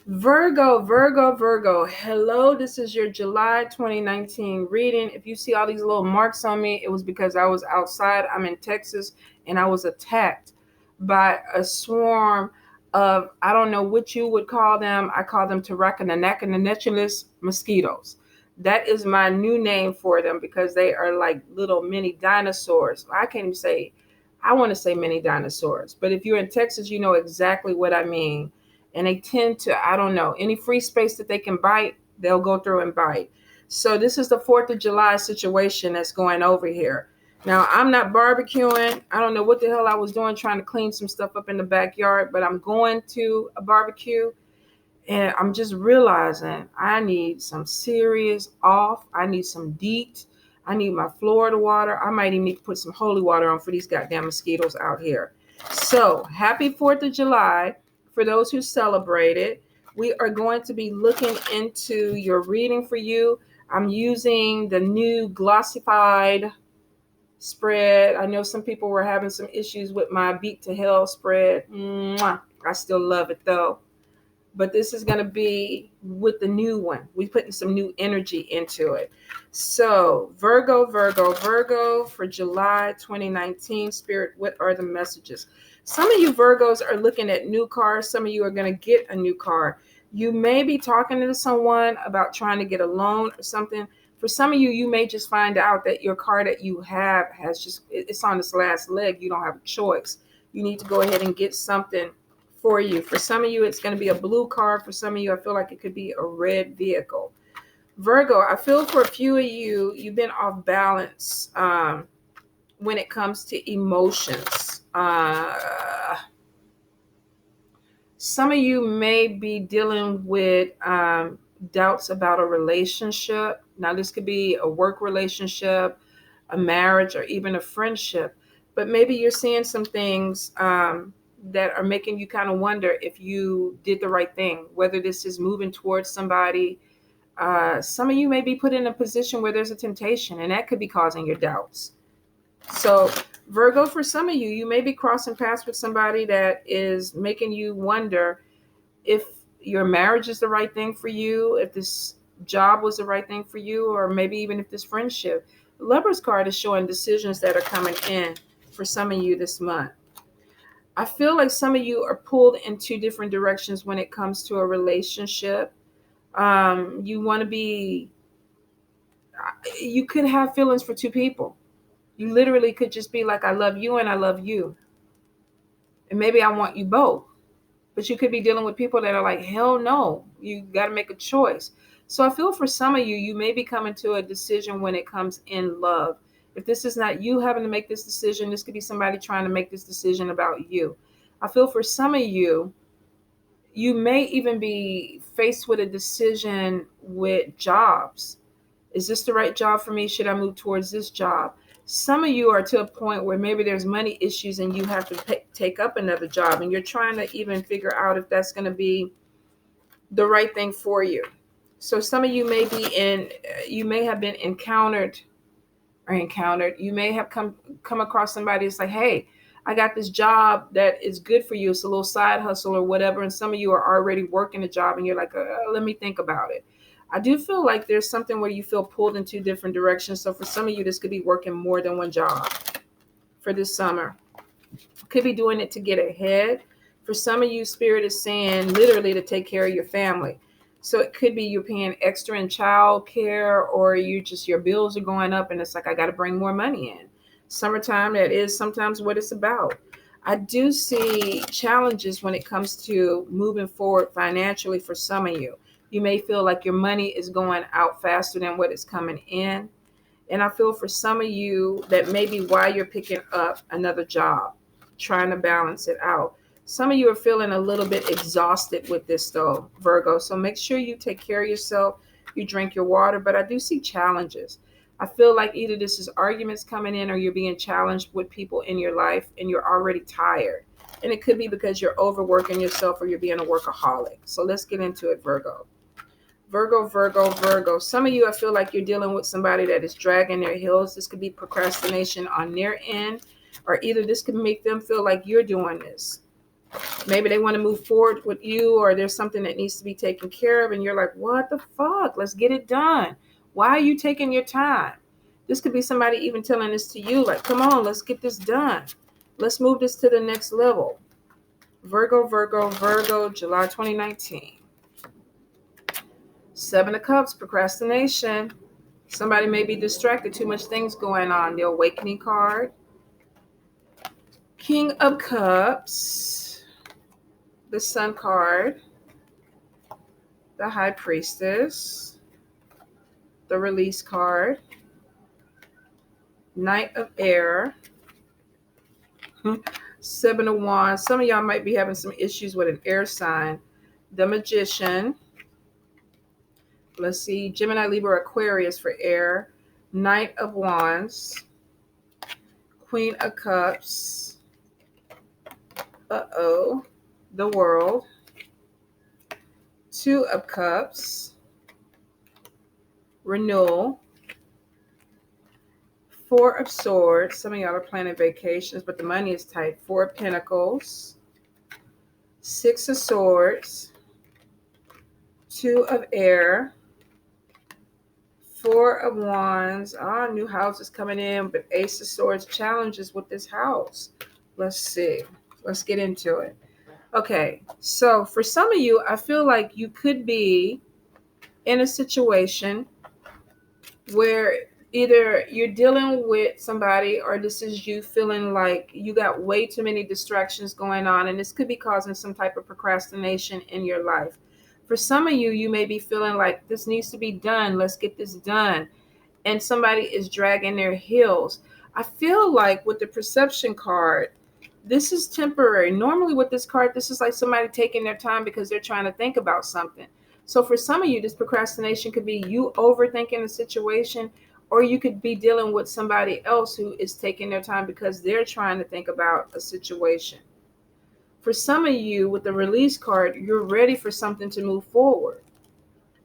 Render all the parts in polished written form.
Virgo. Hello, this is your July 2019 reading. If you see all these little marks on me, it was because I was outside. I'm in Texas and I was attacked by a swarm of, I don't know what you would call them. I call them Tarraconanacananaculus mosquitoes. That is my new name for them because they are like little mini dinosaurs. I can't even say, I want to say mini dinosaurs, but if you're in Texas, you know exactly what I mean, and they tend to, I don't know, any free space that they can bite, they'll go through and bite. So this is the 4th of July situation that's going over here. Now, I'm not barbecuing. I don't know what the hell I was doing trying to clean some stuff up in the backyard, but I'm going to a barbecue and I'm just realizing I need some serious off. I need some DEET. I need my Florida water. I might even need to put some holy water on for these goddamn mosquitoes out here. So, happy 4th of July for those who celebrate it. We are going to be looking into your reading for you. I'm using the new glossified spread. I know some people were having some issues with my Beat to Hell spread. Mwah. I still love it though, but this is going to be with the new one. We're putting some new energy into it. So, Virgo for July 2019. Spirit, what are the messages? Some of you Virgos are looking at new cars. Some of you are going to get a new car. You may be talking to someone about trying to get a loan or something. For some of you, you may just find out that your car that you have it's on its last leg. You don't have a choice. You need to go ahead and get something for you. For some of you, it's going to be a blue car. For some of you, I feel like it could be a red vehicle. Virgo, I feel for a few of you, you've been off balance when it comes to emotions. Some of you may be dealing with doubts about a relationship. Now, this could be a work relationship, a marriage, or even a friendship. But maybe you're seeing some things that are making you kind of wonder if you did the right thing, whether this is moving towards somebody. Some of you may be put in a position where there's a temptation, and that could be causing your doubts. So, Virgo, for some of you, you may be crossing paths with somebody that is making you wonder if your marriage is the right thing for you, if this job was the right thing for you, or maybe even if this friendship. The Lover's card is showing decisions that are coming in for some of you this month. I feel like some of you are pulled in two different directions when it comes to a relationship. You want to be, you could have feelings for two people. You literally could just be like, I love you and I love you. And maybe I want you both. But you could be dealing with people that are like, hell no, you got to make a choice. So I feel for some of you, you may be coming to a decision when it comes in love. If this is not you having to make this decision, this could be somebody trying to make this decision about you. I feel for some of you, you may even be faced with a decision with jobs. Is this the right job for me? Should I move towards this job? Some of you are to a point where maybe there's money issues and you have to take up another job, and you're trying to even figure out if that's going to be the right thing for you. So some of you may be you may have been encountered, you may have come across somebody that's like, hey, I got this job that is good for you. It's a little side hustle or whatever. And some of you are already working a job and you're like, let me think about it. I do feel like there's something where you feel pulled in two different directions. So for some of you, this could be working more than one job for this summer. Could be doing it to get ahead. For some of you, Spirit is saying literally to take care of your family. So it could be you're paying extra in child care, or your bills are going up and it's like, I got to bring more money in. Summertime, that is sometimes what it's about. I do see challenges when it comes to moving forward financially for some of you. You may feel like your money is going out faster than what is coming in. And I feel for some of you that maybe why you're picking up another job, trying to balance it out. Some of you are feeling a little bit exhausted with this though, Virgo. So make sure you take care of yourself. You drink your water, but I do see challenges. I feel like either this is arguments coming in or you're being challenged with people in your life and you're already tired. And it could be because you're overworking yourself or you're being a workaholic. So let's get into it, Virgo. Virgo. Some of you, I feel like you're dealing with somebody that is dragging their heels. This could be procrastination on their end, or either this could make them feel like you're doing this. Maybe they want to move forward with you, or there's something that needs to be taken care of, and you're like, what the fuck? Let's get it done. Why are you taking your time? This could be somebody even telling this to you, like, come on, let's get this done. Let's move this to the next level. Virgo, Virgo, Virgo, July 2019. Seven of Cups, procrastination. Somebody may be distracted, too much things going on. The Awakening card. King of Cups. The Sun card. The High Priestess. The Release card. Knight of Air. Seven of Wands. Some of y'all might be having some issues with an air sign. The Magician. Let's see. Gemini, Libra, Aquarius for air. Knight of Wands. Queen of Cups. The World. Two of Cups. Renewal. Four of Swords. Some of y'all are planning vacations, but the money is tight. Four of Pentacles. Six of Swords. Two of Air. Four of Wands. New house is coming in, but Ace of Swords, challenges with this house. Let's see. Let's get into it. Okay, so for some of you, I feel like you could be in a situation where either you're dealing with somebody, or this is you feeling like you got way too many distractions going on, and this could be causing some type of procrastination in your life. For some of you, you may be feeling like this needs to be done. Let's get this done. And somebody is dragging their heels. I feel like with the Perception card, this is temporary. Normally with this card, this is like somebody taking their time because they're trying to think about something. So for some of you, this procrastination could be you overthinking the situation, or you could be dealing with somebody else who is taking their time because they're trying to think about a situation. For some of you, with the Release card, you're ready for something to move forward.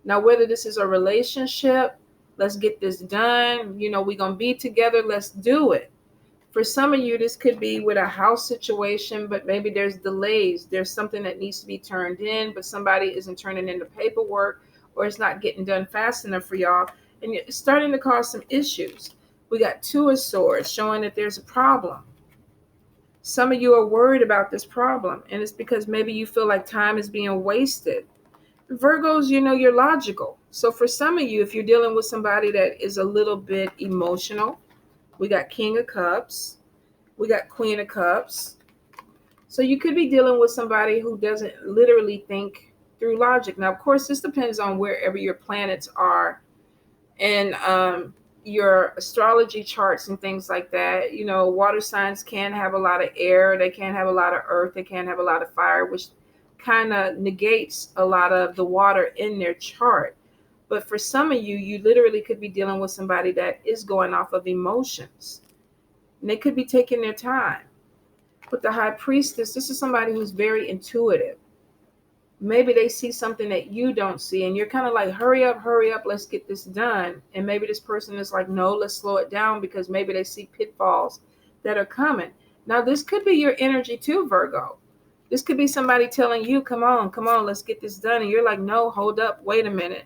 Now, whether this is a relationship, let's get this done. We're going to be together. Let's do it. For some of you, this could be with a house situation, but maybe there's delays. There's something that needs to be turned in, but somebody isn't turning in the paperwork, or it's not getting done fast enough for y'all. And it's starting to cause some issues. We got Two of Swords showing that there's a problem. Some of you are worried about this problem, and it's because maybe you feel like time is being wasted. Virgos, you're logical. So for some of you, if you're dealing with somebody that is a little bit emotional, we got King of Cups. We got Queen of Cups. So you could be dealing with somebody who doesn't literally think through logic. Now, of course, this depends on wherever your planets are and your astrology charts and things like that. Water signs can have a lot of air. They can have a lot of earth. They can have a lot of fire, which kind of negates a lot of the water in their chart. But for some of you, you literally could be dealing with somebody that is going off of emotions. And they could be taking their time. With the High Priestess, this is somebody who's very intuitive. Maybe they see something that you don't see, and you're kind of like, hurry up, let's get this done. And maybe this person is like, no, let's slow it down, because maybe they see pitfalls that are coming. Now, this could be your energy too, Virgo. This could be somebody telling you, come on, let's get this done. And you're like, no, hold up, wait a minute.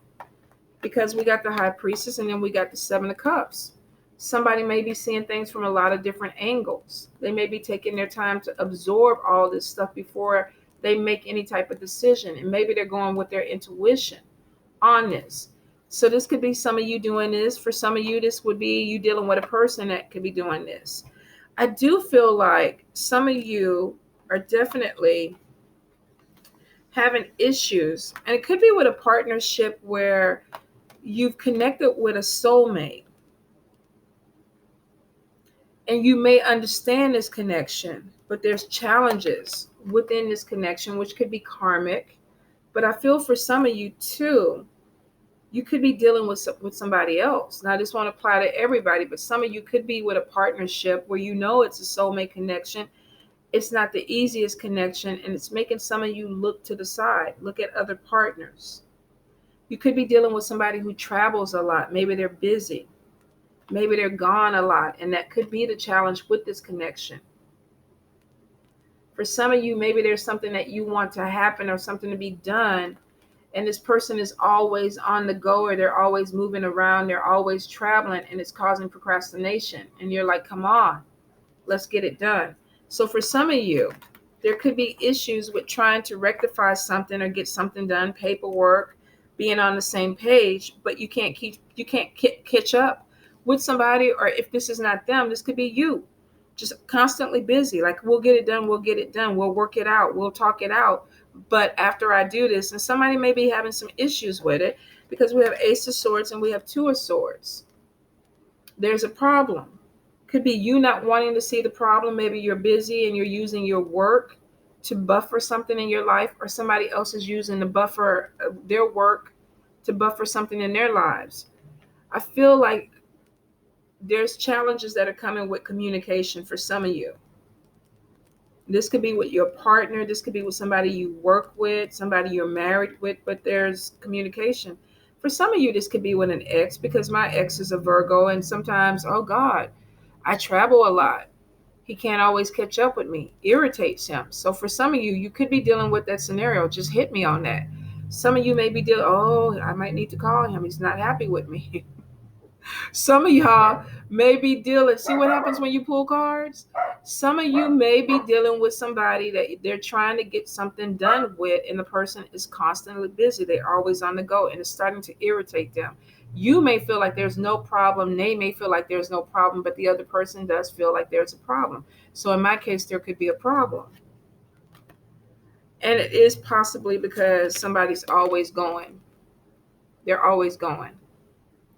Because we got the High Priestess, and then we got the Seven of Cups. Somebody may be seeing things from a lot of different angles. They may be taking their time to absorb all this stuff before they make any type of decision. And maybe they're going with their intuition on this. So this could be some of you doing this. For some of you, this would be you dealing with a person that could be doing this. I do feel like some of you are definitely having issues. And it could be with a partnership where you've connected with a soulmate. And you may understand this connection, but there's challenges within this connection, which could be karmic. But I feel for some of you too, you could be dealing with somebody else. Now, this won't apply to everybody, but some of you could be with a partnership where it's a soulmate connection. It's not the easiest connection, and it's making some of you look to the side, look at other partners. You could be dealing with somebody who travels a lot. Maybe they're busy. Maybe they're gone a lot, and that could be the challenge with this connection. For some of you, maybe there's something that you want to happen or something to be done, and this person is always on the go, or they're always moving around, they're always traveling, and it's causing procrastination. And you're like, come on, let's get it done. So for some of you, there could be issues with trying to rectify something or get something done, paperwork, being on the same page, but you can't catch up with somebody. Or if this is not them, this could be you, just constantly busy. Like, we'll get it done, we'll get it done, we'll work it out, we'll talk it out. But after I do this, and somebody may be having some issues with it, because we have Ace of Swords and we have Two of Swords, there's a problem. Could be you not wanting to see the problem. Maybe you're busy and you're using your work to buffer something in your life, or somebody else is using the buffer their work to buffer something in their lives. I feel like there's challenges that are coming with communication for some of you. This could be with your partner. This could be with somebody you work with, somebody you're married with, but there's communication. For some of you, this could be with an ex, because my ex is a Virgo, and sometimes, oh God, I travel a lot. He can't always catch up with me. Irritates him. So for some of you, you could be dealing with that scenario. Just hit me on that. Some of you may be dealing, oh, I might need to call him. He's not happy with me. Some of y'all may be dealing, see what happens when you pull cards? Some of you may be dealing with somebody that they're trying to get something done with, and the person is constantly busy. They're always on the go, and it's starting to irritate them. You may feel like there's no problem. They may feel like there's no problem, but the other person does feel like there's a problem. So in my case, there could be a problem. And it is possibly because somebody's always going. They're always going.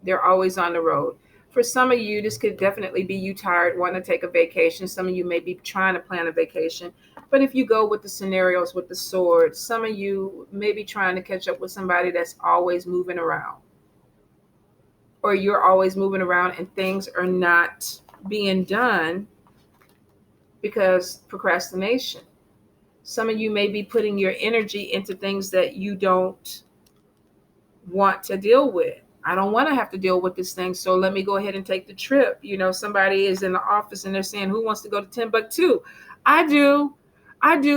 They're always on the road. For some of you, this could definitely be you tired, wanting to take a vacation. Some of you may be trying to plan a vacation. But if you go with the scenarios with the swords, some of you may be trying to catch up with somebody that's always moving around. Or you're always moving around and things are not being done because procrastination. Some of you may be putting your energy into things that you don't want to deal with. I don't want to have to deal with this thing, so let me go ahead and take the trip. Somebody is in the office and they're saying, who wants to go to Timbuktu? I do.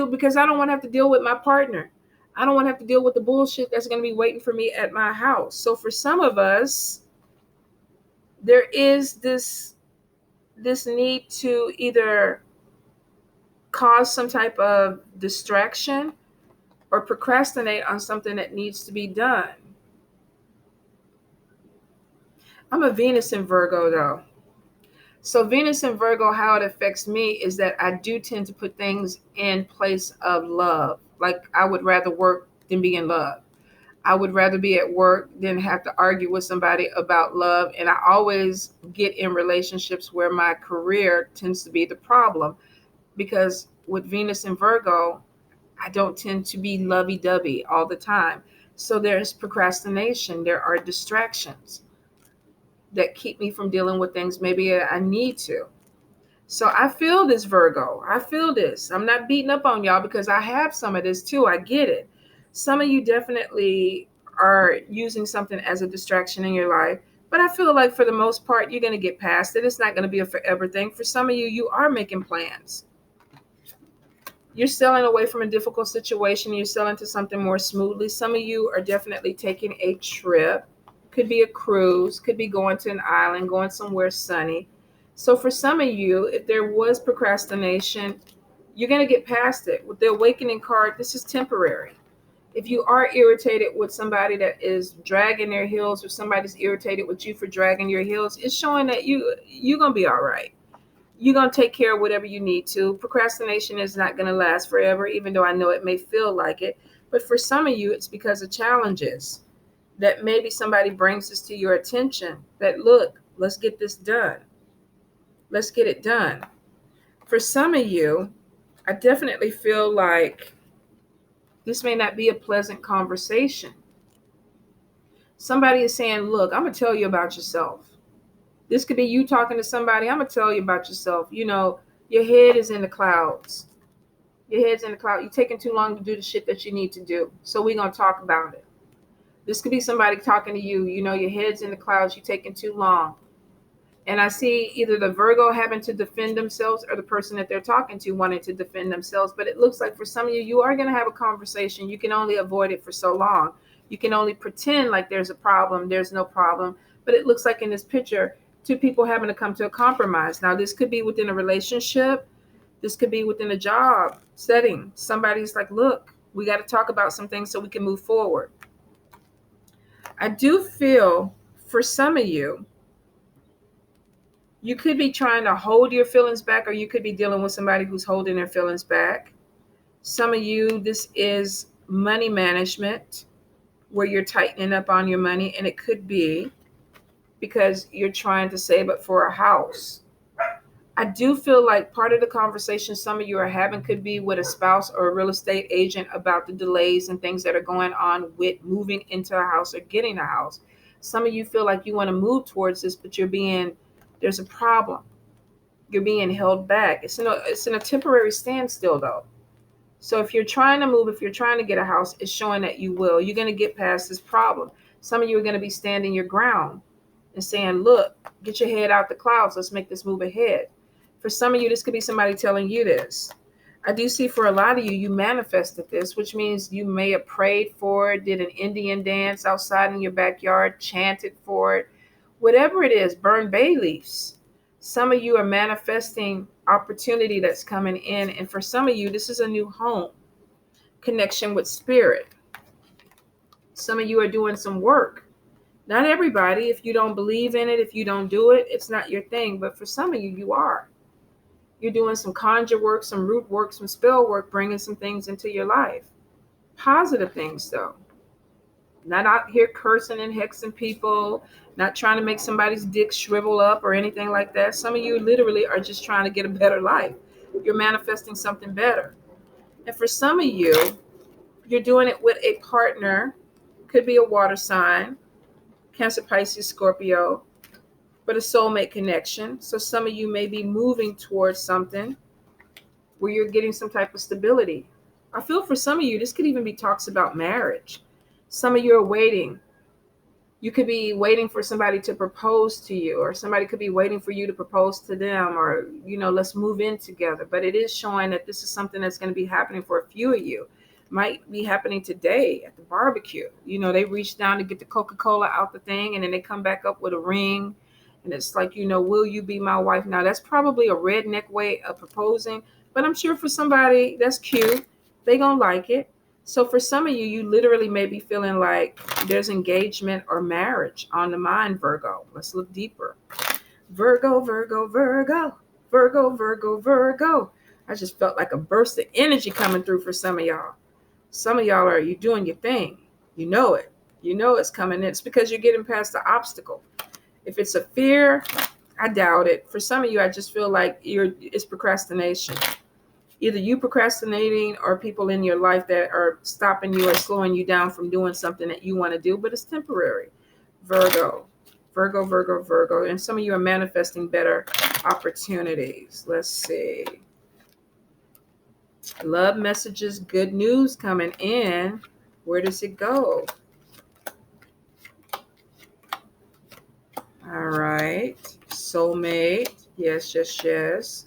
Because I don't want to have to deal with my partner. I don't want to have to deal with the bullshit that's going to be waiting for me at my house. So for some of us, there is this need to either cause some type of distraction or procrastinate on something that needs to be done. I'm a Venus in Virgo, though. So Venus in Virgo, how it affects me is that I do tend to put things in place of love. Like, I would rather work than be in love. I would rather be at work than have to argue with somebody about love. And I always get in relationships where my career tends to be the problem, because with Venus in Virgo, I don't tend to be lovey-dovey all the time. So there's procrastination. There are distractions that keep me from dealing with things maybe I need to. So I feel this, Virgo. I feel this. I'm not beating up on y'all because I have some of this too. I get it. Some of you definitely are using something as a distraction in your life, but I feel like for the most part, you're going to get past it. It's not going to be a forever thing. For some of you, you are making plans. You're selling away from a difficult situation. You're selling to something more smoothly. Some of you are definitely taking a trip. Could be a cruise, could be going to an island, going somewhere sunny. So for some of you, if there was procrastination, you're going to get past it. With the awakening card, this is temporary. If you are irritated with somebody that is dragging their heels, or somebody's irritated with you for dragging your heels, it's showing that you're going to be all right. You're going to take care of whatever you need to. Procrastination is not going to last forever, even though I know it may feel like it. But for some of you, it's because of challenges that maybe somebody brings this to your attention, that, look, let's get this done. Let's get it done. For some of you, I definitely feel like this may not be a pleasant conversation. Somebody is saying, look, I'm going to tell you about yourself. This could be you talking to somebody. I'm going to tell you about yourself. Your head is in the clouds. Your head's in the cloud. You're taking too long to do the shit that you need to do. So we're going to talk about it. This could be somebody talking to you. Your head's in the clouds. You're taking too long. And I see either the Virgo having to defend themselves or the person that they're talking to wanting to defend themselves. But it looks like for some of you, you are going to have a conversation. You can only avoid it for so long. You can only pretend like there's a problem. There's no problem. But it looks like in this picture, two people having to come to a compromise. Now, this could be within a relationship. This could be within a job setting. Somebody's like, look, we got to talk about some things so we can move forward. I do feel for some of you, you could be trying to hold your feelings back, or you could be dealing with somebody who's holding their feelings back. Some of you, this is money management, where you're tightening up on your money, and it could be because you're trying to save up for a house. I do feel like part of the conversation some of you are having could be with a spouse or a real estate agent about the delays and things that are going on with moving into a house or getting a house. Some of you feel like you want to move towards this, but there's a problem. You're being held back. It's in a temporary standstill though. So if you're trying to move, if you're trying to get a house, it's showing that you will. You're going to get past this problem. Some of you are going to be standing your ground and saying, look, get your head out the clouds. Let's make this move ahead. For some of you, this could be somebody telling you this. I do see for a lot of you, you manifested this, which means you may have prayed for it, did an Indian dance outside in your backyard, chanted for it. Whatever it is, burn bay leaves. Some of you are manifesting opportunity that's coming in. And for some of you, this is a new home, connection with spirit. Some of you are doing some work. Not everybody. If you don't believe in it, if you don't do it, it's not your thing. But for some of you, you are. You're doing some conjure work, some root work, some spell work, bringing some things into your life. Positive things, though. Not out here cursing and hexing people, not trying to make somebody's dick shrivel up or anything like that. Some of you literally are just trying to get a better life. You're manifesting something better. And for some of you, you're doing it with a partner. Could be a water sign, Cancer, Pisces, Scorpio, but a soulmate connection. So some of you may be moving towards something where you're getting some type of stability. I feel for some of you, this could even be talks about marriage. Some of you are waiting. You could be waiting for somebody to propose to you, or somebody could be waiting for you to propose to them, or, let's move in together. But it is showing that this is something that's going to be happening for a few of you. Might be happening today at the barbecue. They reach down to get the Coca-Cola out the thing, and then they come back up with a ring. And it's like, will you be my wife? Now, that's probably a redneck way of proposing, but I'm sure for somebody that's cute, they gonna like it. So for some of you, you literally may be feeling like there's engagement or marriage on the mind, Virgo. Let's look deeper. Virgo, Virgo, Virgo, Virgo, Virgo, Virgo. I just felt like a burst of energy coming through for some of y'all. Some of y'all you doing your thing. You know it. You know it's coming in. It's because you're getting past the obstacle. If it's a fear, I doubt it. For some of you, I just feel like it's procrastination. Either you procrastinating or people in your life that are stopping you or slowing you down from doing something that you want to do, but it's temporary. Virgo, Virgo, Virgo, Virgo. And some of you are manifesting better opportunities. Let's see. Love messages, good news coming in. Where does it go? All right. Soulmate. Yes, yes, yes.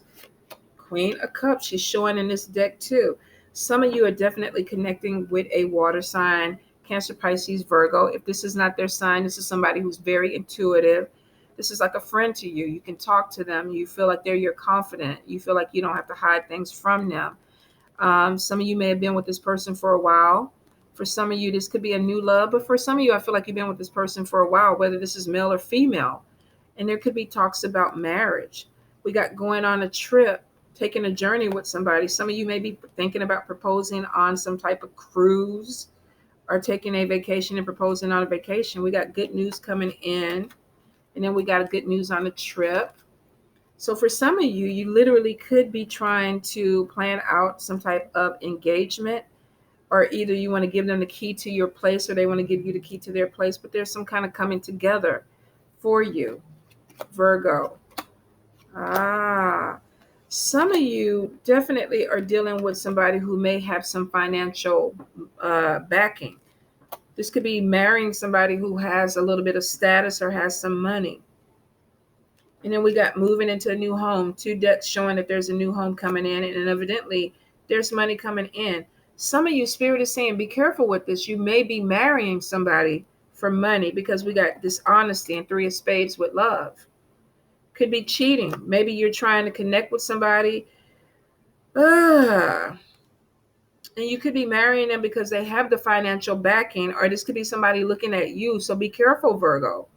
Queen of Cups. She's showing in this deck too. Some of you are definitely connecting with a water sign, Cancer, Pisces, Virgo. If this is not their sign, this is somebody who's very intuitive. This is like a friend to you. You can talk to them. You feel like they're your confidant. You feel like you don't have to hide things from them. Some of you may have been with this person for a while. For some of you, this could be a new love. But for some of you, I feel like you've been with this person for a while, whether this is male or female. And there could be talks about marriage. We got going on a trip, taking a journey with somebody. Some of you may be thinking about proposing on some type of cruise or taking a vacation and proposing on a vacation. We got good news coming in. And then we got good news on the trip. So for some of you, you literally could be trying to plan out some type of engagement, or either you want to give them the key to your place or they want to give you the key to their place, but there's some kind of coming together for you, Virgo. Some of you definitely are dealing with somebody who may have some financial backing. This could be marrying somebody who has a little bit of status or has some money. And then we got moving into a new home. 2 decks showing that there's a new home coming in, and evidently there's money coming in. Some of you, Spirit is saying, be careful with this. You may be marrying somebody for money, because we got dishonesty and 3 of spades with love. Could be cheating. Maybe you're trying to connect with somebody. And you could be marrying them because they have the financial backing, or this could be somebody looking at you. So be careful, Virgo.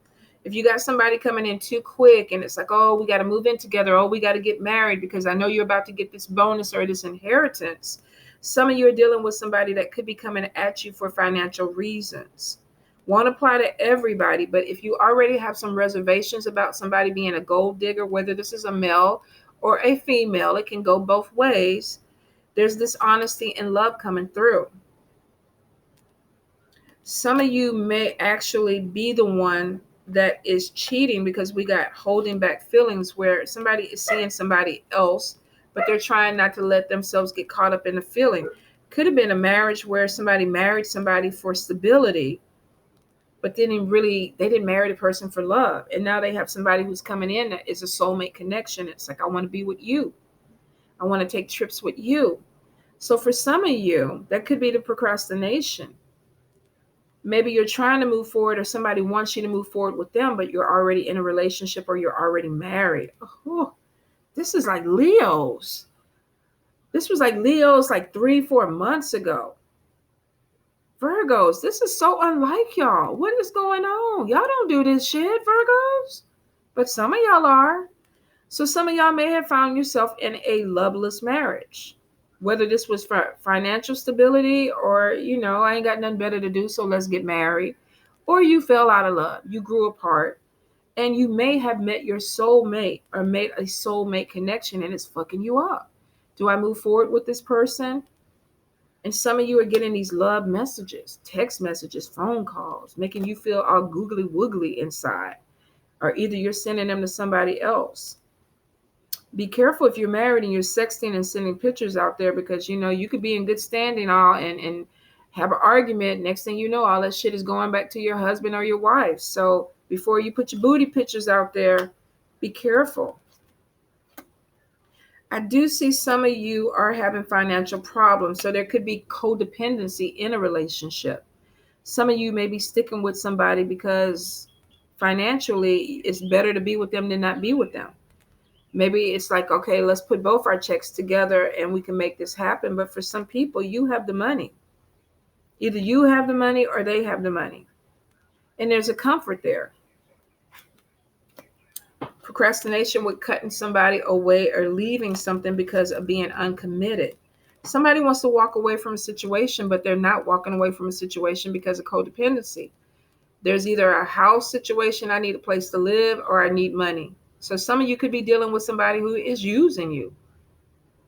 If you got somebody coming in too quick and it's like, oh, we got to move in together. Oh, we got to get married because I know you're about to get this bonus or this inheritance. Some of you are dealing with somebody that could be coming at you for financial reasons. Won't apply to everybody, but if you already have some reservations about somebody being a gold digger, whether this is a male or a female, it can go both ways. There's this honesty and love coming through. Some of you may actually be the one that is cheating, because we got holding back feelings, where somebody is seeing somebody else, but they're trying not to let themselves get caught up in the feeling. Could have been a marriage where somebody married somebody for stability, but they didn't marry the person for love. And now they have somebody who's coming in that is a soulmate connection. It's like, I want to be with you. I want to take trips with you. So for some of you, that could be the procrastination. Maybe you're trying to move forward, or somebody wants you to move forward with them, but you're already in a relationship or you're already married. Oh, this is like Leo's. This was like Leo's like 3-4 months ago. Virgos, this is so unlike y'all. What is going on? Y'all don't do this shit, Virgos. But some of y'all are. So some of y'all may have found yourself in a loveless marriage. Whether this was for financial stability, or, I ain't got nothing better to do, so let's get married. Or you fell out of love. You grew apart. And you may have met your soulmate or made a soulmate connection, and it's fucking you up. Do I move forward with this person? And some of you are getting these love messages, text messages, phone calls, making you feel all googly woogly inside. Or either you're sending them to somebody else. Be careful if you're married and you're sexting and sending pictures out there, because you could be in good standing all and have an argument. Next thing you know, all that shit is going back to your husband or your wife. So before you put your booty pictures out there, be careful. I do see some of you are having financial problems, so there could be codependency in a relationship. Some of you may be sticking with somebody because financially it's better to be with them than not be with them. Maybe it's like, okay, let's put both our checks together and we can make this happen. But for some people, you have the money. Either you have the money or they have the money. And there's a comfort there. Procrastination with cutting somebody away or leaving something because of being uncommitted. Somebody wants to walk away from a situation, but they're not walking away from a situation because of codependency. There's either a house situation, I need a place to live, or I need money. So some of you could be dealing with somebody who is using you,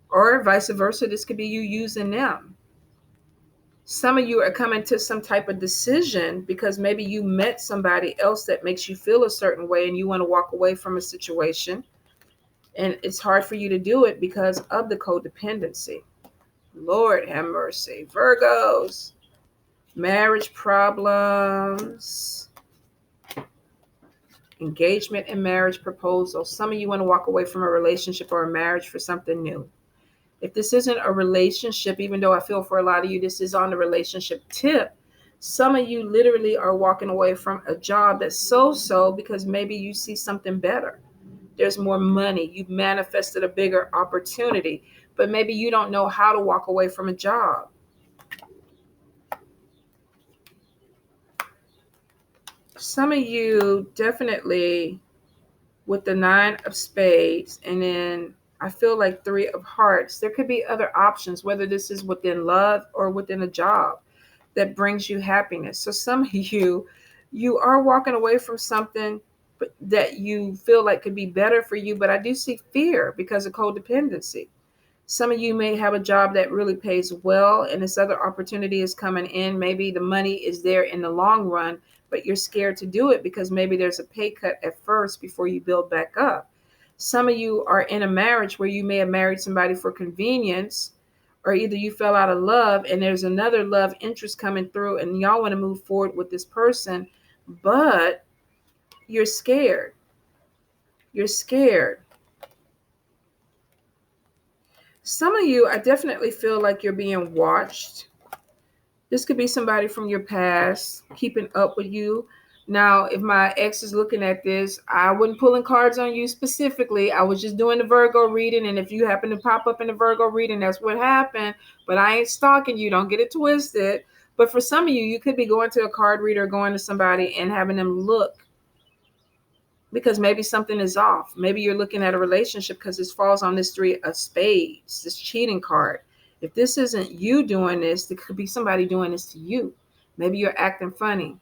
or vice versa. This could be you using them. Some of you are coming to some type of decision because maybe you met somebody else that makes you feel a certain way and you want to walk away from a situation. And it's hard for you to do it because of the codependency. Lord have mercy. Virgos, marriage problems, engagement and marriage proposal. Some of you want to walk away from a relationship or a marriage for something new. If this isn't a relationship, even though I feel for a lot of you, this is on the relationship tip. Some of you literally are walking away from a job that's so because maybe you see something better. There's more money. You've manifested a bigger opportunity, but maybe you don't know how to walk away from a job. Some of you definitely with the 9 of spades, and then I feel like 3 of hearts. There could be other options, whether this is within love or within a job that brings you happiness. So some of you are walking away from something that you feel like could be better for you, but I do see fear because of codependency. Some of you may have a job that really pays well, and this other opportunity is coming in. Maybe the money is there in the long run, but you're scared to do it because maybe there's a pay cut at first before you build back up. Some of you are in a marriage where you may have married somebody for convenience, or either you fell out of love and there's another love interest coming through and y'all want to move forward with this person, but you're scared. You're scared. Some of you, I definitely feel like you're being watched. This could be somebody from your past keeping up with you. Now, if my ex is looking at this, I wasn't pulling cards on you specifically. I was just doing the Virgo reading. And if you happen to pop up in the Virgo reading, that's what happened. But I ain't stalking you. Don't get it twisted. But for some of you, you could be going to a card reader, going to somebody and having them look because maybe something is off. Maybe you're looking at a relationship because this falls on this three of spades, this cheating card. If this isn't you doing this, it could be somebody doing this to you. Maybe you're acting funny,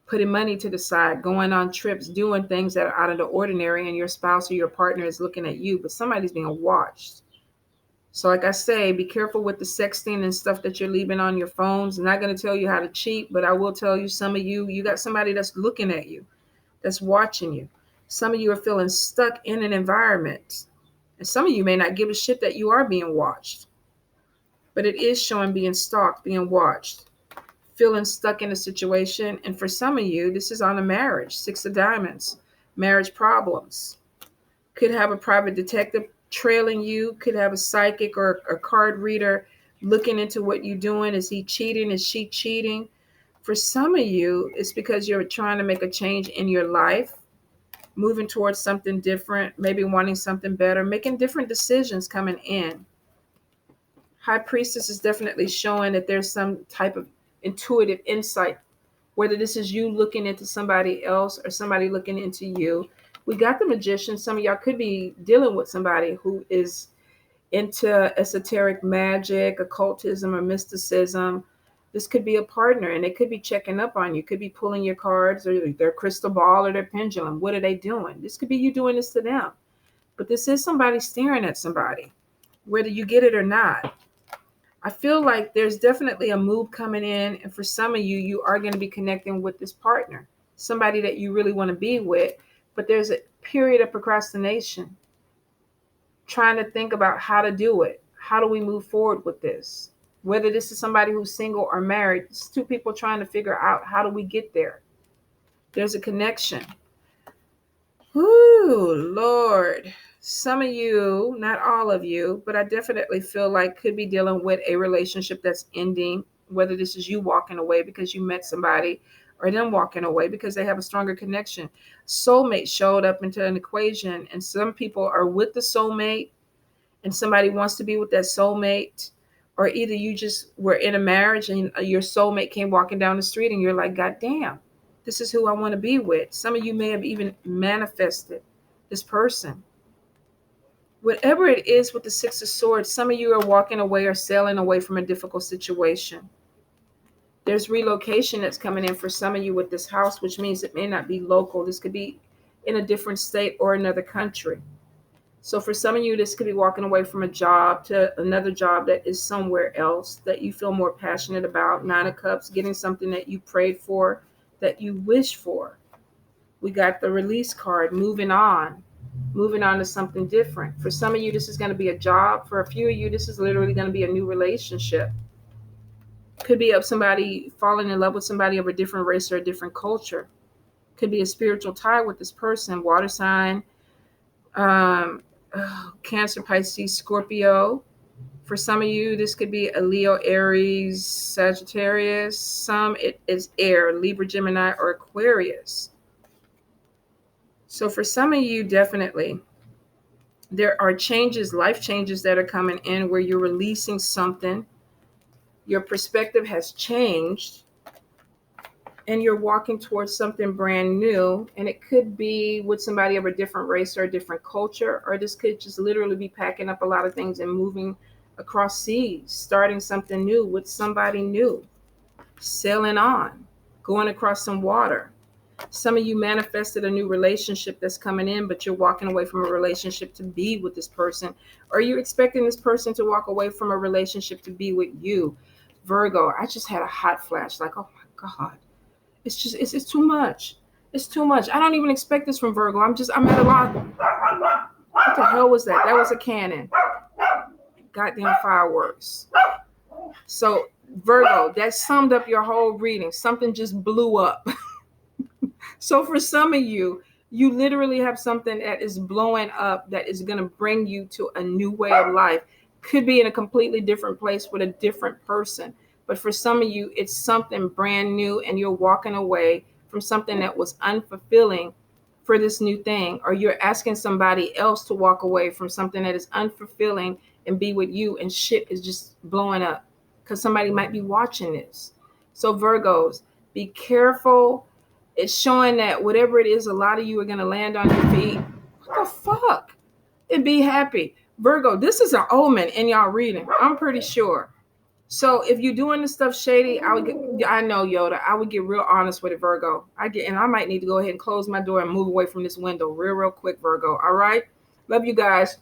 putting money to the side, going on trips, doing things that are out of the ordinary, and your spouse or your partner is looking at you, but somebody's being watched. So like I say, be careful with the sexting and stuff that you're leaving on your phones. I'm not going to tell you how to cheat, but I will tell you, some of you got somebody that's looking at you, that's watching you. Some of you are feeling stuck in an environment. And some of you may not give a shit that you are being watched. But it is showing being stalked, being watched, feeling stuck in a situation. And for some of you, this is on a marriage, 6 of diamonds, marriage problems. Could have a private detective trailing you, could have a psychic or a card reader looking into what you're doing. Is he cheating? Is she cheating? For some of you, it's because you're trying to make a change in your life, moving towards something different, maybe wanting something better, making different decisions coming in. High Priestess is definitely showing that there's some type of intuitive insight, whether this is you looking into somebody else or somebody looking into you. We got the Magician. Some of y'all could be dealing with somebody who is into esoteric magic, occultism, or mysticism. This could be a partner, and they could be checking up on you, could be pulling your cards or their crystal ball or their pendulum. What are they doing? This could be you doing this to them. But this is somebody staring at somebody, whether you get it or not. I feel like there's definitely a move coming in. And for some of you, you are going to be connecting with this partner, somebody that you really want to be with. But there's a period of procrastination, trying to think about how to do it. How do we move forward with this? Whether this is somebody who's single or married, it's two people trying to figure out how do we get there. There's a connection. Whoo, Lord. Some of you, not all of you, but I definitely feel like could be dealing with a relationship that's ending, whether this is you walking away because you met somebody or them walking away because they have a stronger connection. Soulmate showed up into an equation, and some people are with the soulmate and somebody wants to be with that soulmate, or either you just were in a marriage and your soulmate came walking down the street and you're like, God damn, this is who I want to be with. Some of you may have even manifested this person. Whatever it is with the 6 of Swords, some of you are walking away or sailing away from a difficult situation. There's relocation that's coming in for some of you with this house, which means it may not be local. This could be in a different state or another country. So for some of you, this could be walking away from a job to another job that is somewhere else that you feel more passionate about. 9 of Cups, getting something that you prayed for, that you wish for. We got the release card, moving on to something different. For some of you, this is going to be a job. For a few of you, this is literally going to be a new relationship. Could be of somebody falling in love with somebody of a different race or a different culture. Could be a spiritual tie with this person, water sign, Cancer, Pisces, Scorpio. For some of you, this could be a Leo, Aries, Sagittarius. Some it is air, Libra, Gemini, or Aquarius. So for some of you, definitely, there are changes, life changes that are coming in where you're releasing something. Your perspective has changed and you're walking towards something brand new. And it could be with somebody of a different race or a different culture, or this could just literally be packing up a lot of things and moving across seas, starting something new with somebody new, sailing on, going across some water. Some of you manifested a new relationship that's coming in, but you're walking away from a relationship to be with this person. Or you're expecting this person to walk away from a relationship to be with you. Virgo, I just had a hot flash. Like, oh my God. It's too much. It's too much. I don't even expect this from Virgo. I'm at a lot. What the hell was that? That was a cannon. Goddamn fireworks. So Virgo, that summed up your whole reading. Something just blew up. So for some of you, You literally have something that is blowing up that is going to bring you to a new way of life. Could be in a completely different place with a different person. But for some of you, it's something brand new and you're walking away from something that was unfulfilling for this new thing. Or you're asking somebody else to walk away from something that is unfulfilling and be with you, and shit is just blowing up because somebody might be watching this. So, Virgos, be careful. It's showing that whatever it is, a lot of you are going to land on your feet. What the fuck? And be happy. Virgo, this is an omen in y'all reading. I'm pretty sure. So if you're doing this stuff shady, I know Yoda, I would get real honest with it, Virgo. And I might need to go ahead and close my door and move away from this window real quick, Virgo. All right. Love you guys.